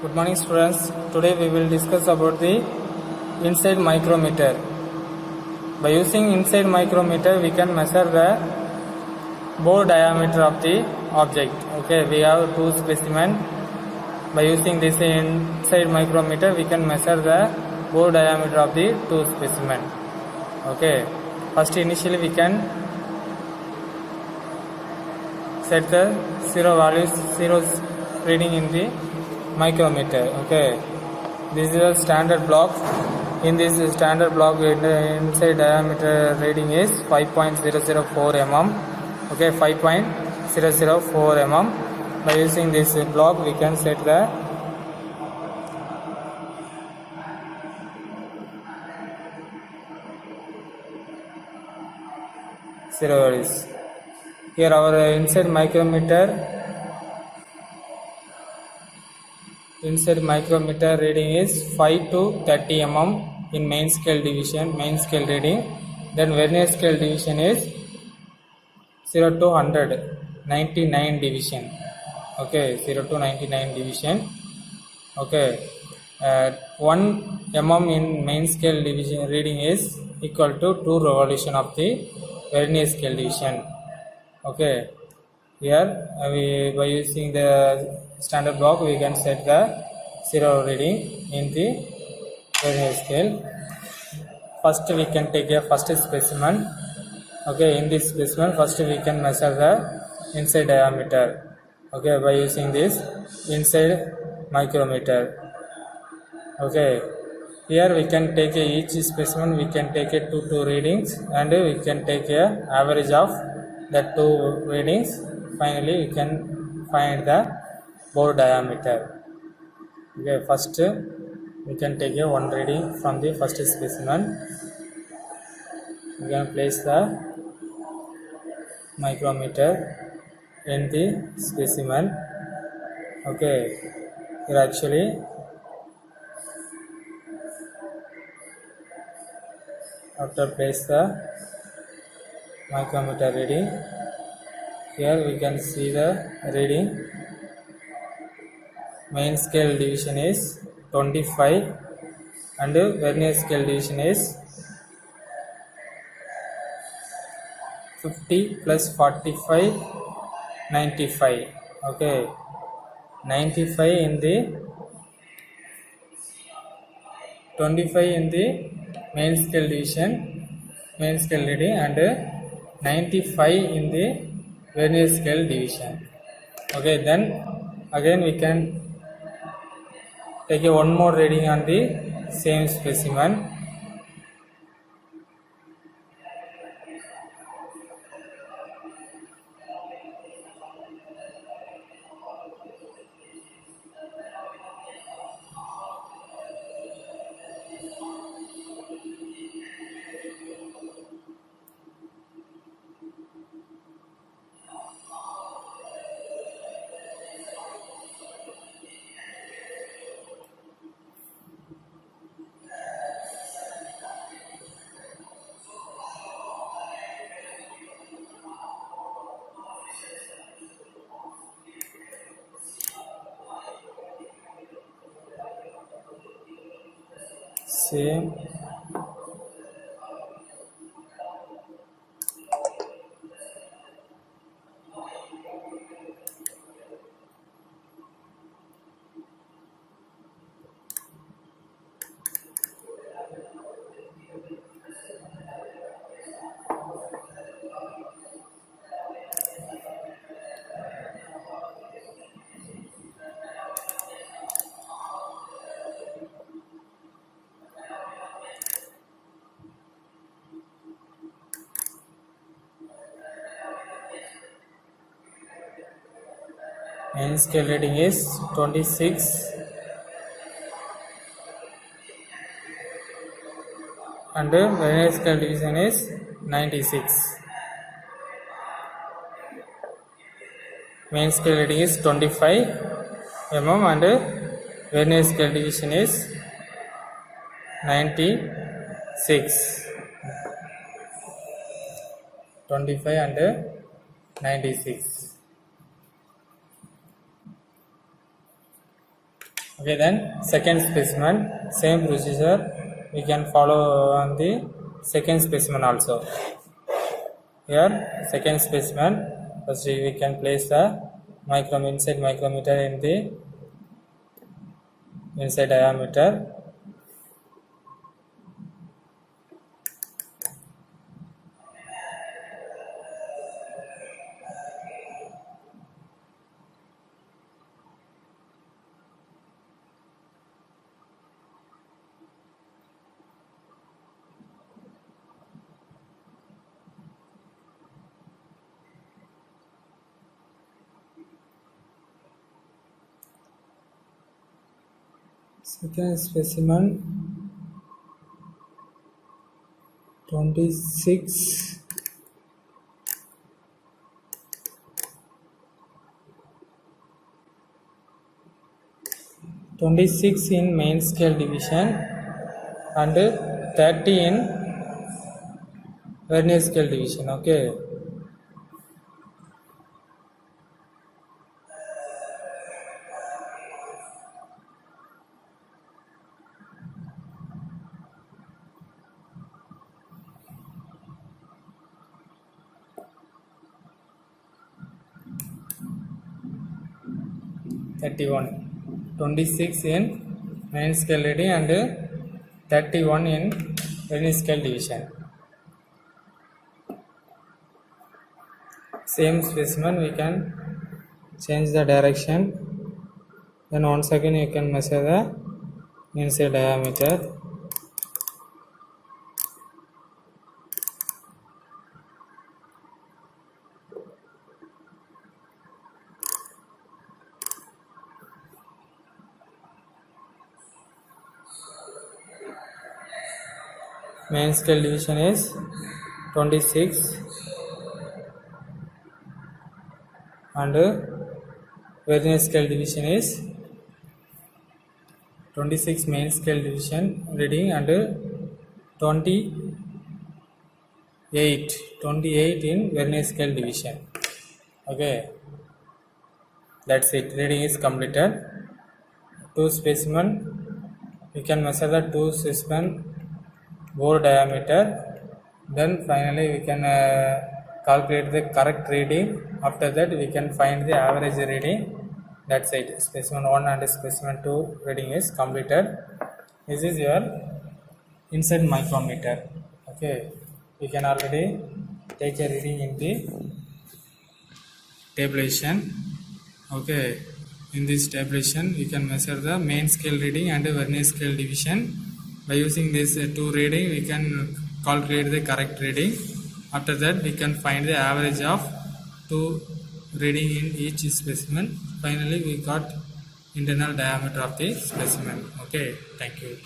Good morning students. Today we will discuss about the inside micrometer. By using inside micrometer we can measure the bore diameter of the object. Okay, we have two specimens. By using this inside micrometer we can measure the bore diameter of the two specimens. Okay, first initially we can set the zero reading in the micrometer. Okay, this is a standard block. In this standard block inside diameter reading is 5.004 mm. Okay, 5.004 mm. By using this block we can set the zero values. Here our inside micrometer reading is 5 to 30 mm in main scale reading. Then vernier scale division is 0 to 100, 99 division. Okay, 0 to 99 division. Okay, 1 mm in main scale division reading is equal to 2 revolution of the vernier scale division. Okay, here by using the standard block we can set the zero reading in the vernier scale. First we can take a first specimen. Okay, in this specimen first we can measure the inside diameter. Okay, by using this inside micrometer. Okay, here we can take each specimen we can take a two readings and we can take a average of the two readings. Finally we can find the bore diameter. Okay, first we can take a one reading from the first specimen. We can place the micrometer in the specimen. Okay, here actually after place the micrometer reading, here we can see the reading. Main scale division is 25 and vernier scale division is 50 plus 45, 95. Okay, 95 in the 25 in the main scale reading and 95 in the vernier scale division. Okay, then again we can take a one more reading on the same specimen. Same main scale reading is 26 and vernier scale division is 96. Main scale reading is 25 mm and vernier scale division is 96. 25 and 96. Okay, then second specimen, same procedure we can follow on the second specimen also. Here second specimen, first we can place the inside micrometer in the inside diameter. Second specimen 26 in main scale division and 30 in vernier scale division. Okay, (31) 26 in main scale reading and 31 in vernier scale division. Same specimen we can change the direction. Then once again you can measure the inside diameter. Main scale division is 26 and vernier scale division is 26 main scale division reading and 28 in vernier scale division. Okay, that's it. Reading is completed. Two specimen, we can measure the two specimen bore diameter. Then finally we can calculate the correct reading. After that we can find the average reading. That's it. Specimen 1 and specimen 2 reading is completed. This is your inside micrometer. Okay, you can already take a reading in the tabulation. Okay, in this tabulation we can measure the main scale reading and vernier scale division. By using this two reading we can calculate the correct reading. After that we can find the average of two reading in each specimen. Finally we got internal diameter of the specimen. Okay, thank you.